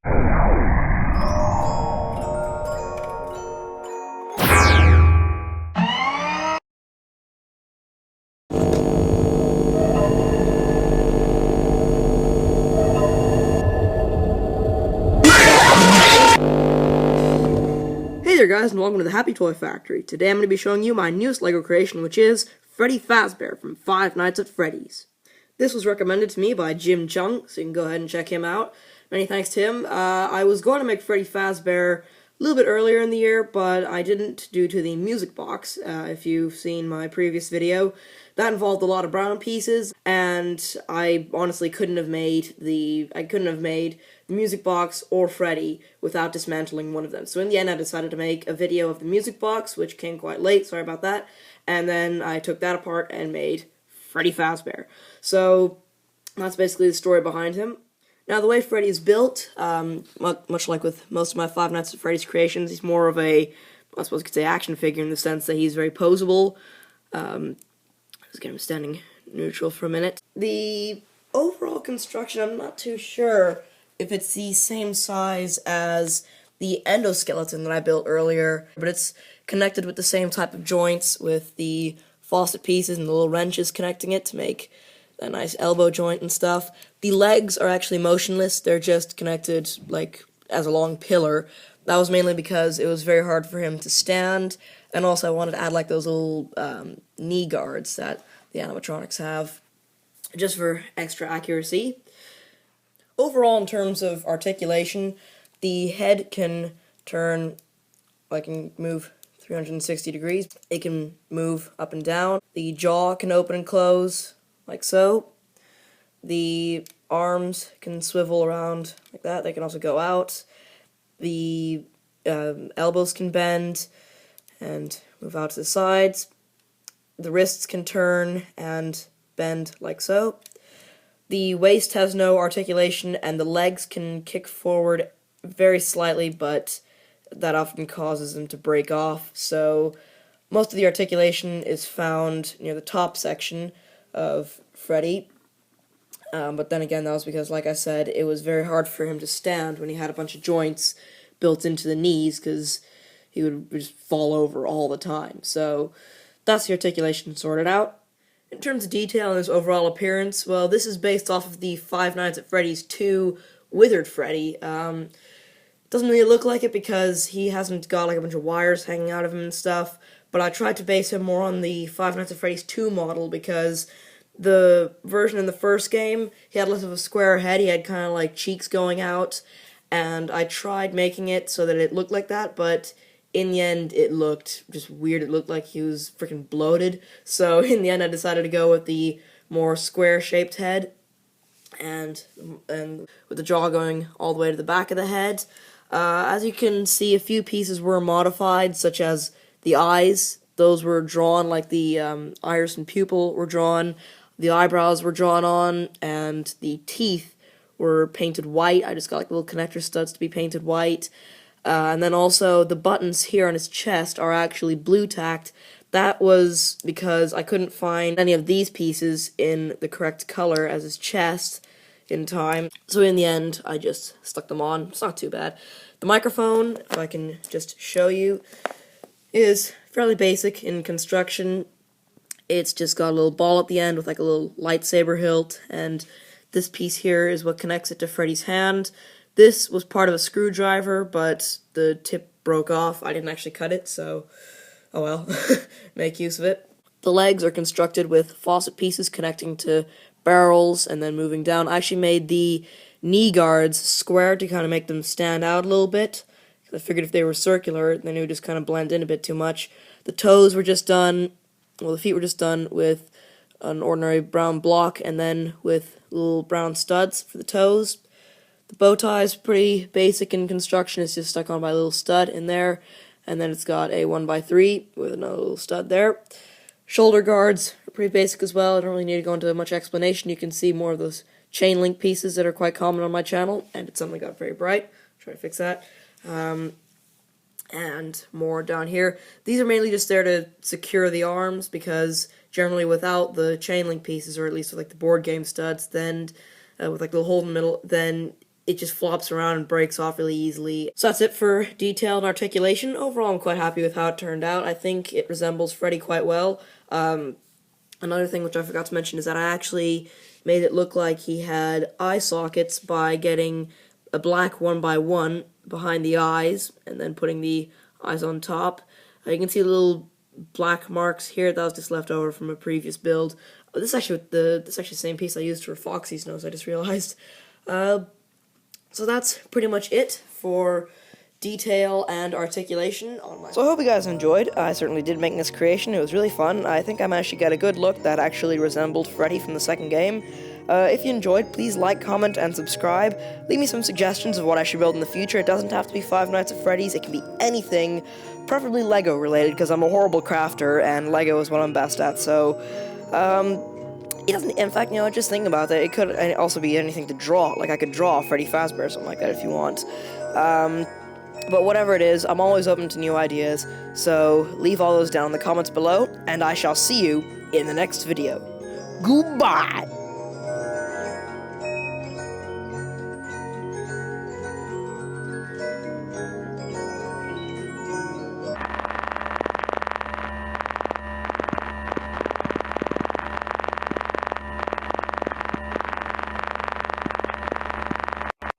Hey there guys, and welcome to the Happy Toy Factory. Today I'm going to be showing you my newest LEGO creation, which is Freddy Fazbear from Five Nights at Freddy's. This was recommended to me by Jim Chung, so you can go ahead and check him out. Many thanks to him. I was going to make Freddy Fazbear a little bit earlier in the year, but I didn't due to the music box. If you've seen my previous video, that involved a lot of brown pieces, and I honestly couldn't have made the music box or Freddy without dismantling one of them. So in the end, I decided to make a video of the music box, which came quite late, sorry about that, and then I took that apart and made Freddy Fazbear. So that's basically the story behind him. Now, the way Freddy is built, much like with most of my Five Nights at Freddy's creations, he's more of a, I suppose you could say, action figure in the sense that he's very posable. Let's get him standing neutral for a minute. The overall construction, I'm not too sure if it's the same size as the endoskeleton that I built earlier, but it's connected with the same type of joints with the faucet pieces and the little wrenches connecting it to make a nice elbow joint and stuff. The legs are actually motionless, they're just connected like as a long pillar. That was mainly because it was very hard for him to stand, and also I wanted to add like those little knee guards that the animatronics have, just for extra accuracy. Overall, in terms of articulation, the head can turn, can move 360 degrees. It can move up and down. The jaw can open and close, like so. The arms can swivel around like that. They can also go out. The elbows can bend and move out to the sides. The wrists can turn and bend like so. The waist has no articulation, and the legs can kick forward very slightly, but that often causes them to break off. So most of the articulation is found near the top section of Freddy. But then again, that was because, like I said, it was very hard for him to stand when he had a bunch of joints built into the knees, because he would just fall over all the time. So that's the articulation sorted out. In terms of detail and his overall appearance, well, this is based off of the Five Nights at Freddy's 2 Withered Freddy. Doesn't really look like it because he hasn't got like a bunch of wires hanging out of him and stuff, but I tried to base him more on the Five Nights at Freddy's 2 model because the version in the first game, he had less of a square head, he had kind of like cheeks going out, and I tried making it so that it looked like that, but in the end it looked just weird. It looked like he was freaking bloated, so in the end I decided to go with the more square-shaped head, and with the jaw going all the way to the back of the head. As you can see, a few pieces were modified, such as the eyes. Those were drawn, like the iris and pupil were drawn, the eyebrows were drawn on, and the teeth were painted white. I just got like little connector studs to be painted white. And then also the buttons here on his chest are actually blue tacked. That was because I couldn't find any of these pieces in the correct color as his chest in time. So in the end, I just stuck them on. It's not too bad. The microphone, if I can just show you, is fairly basic in construction. It's just got a little ball at the end with like a little lightsaber hilt, and this piece here is what connects it to Freddy's hand. This was part of a screwdriver, but the tip broke off. I didn't actually cut it, so oh well, make use of it. The legs are constructed with faucet pieces connecting to barrels and then moving down. I actually made the knee guards square to kind of make them stand out a little bit. I figured if they were circular, then it would just kind of blend in a bit too much. The toes were just done, well, the feet were just done with an ordinary brown block and then with little brown studs for the toes. The bow tie is pretty basic in construction. It's just stuck on by a little stud in there, and then it's got a 1x3 with another little stud there. Shoulder guards are pretty basic as well. I don't really need to go into much explanation. You can see more of those chain link pieces that are quite common on my channel, and it suddenly got very bright. Try to fix that. And more down here. These are mainly just there to secure the arms, because generally without the chain link pieces, or at least with like the board game studs, then with like the hole in the middle, then it just flops around and breaks off really easily. So that's it for detail and articulation. Overall, I'm quite happy with how it turned out. I think it resembles Freddy quite well. Another thing which I forgot to mention is that I actually made it look like he had eye sockets by getting a black 1x1 behind the eyes and then putting the eyes on top. You can see little black marks here. That was just left over from a previous build. This is actually the same piece I used for Foxy's nose, I just realized. So that's pretty much it for detail and articulation on my... So I hope you guys enjoyed. I certainly did making this creation. It was really fun. I think I managed to get a good look that actually resembled Freddy from the second game. If you enjoyed, please like, comment, and subscribe. Leave me some suggestions of what I should build in the future. It doesn't have to be Five Nights at Freddy's. It can be anything, preferably Lego related, because I'm a horrible crafter, and Lego is what I'm best at, so... It doesn't, in fact, just thinking about that, it could also be anything to draw. Like, I could draw Freddy Fazbear or something like that if you want. But whatever it is, I'm always open to new ideas, so leave all those down in the comments below, and I shall see you in the next video. Goodbye!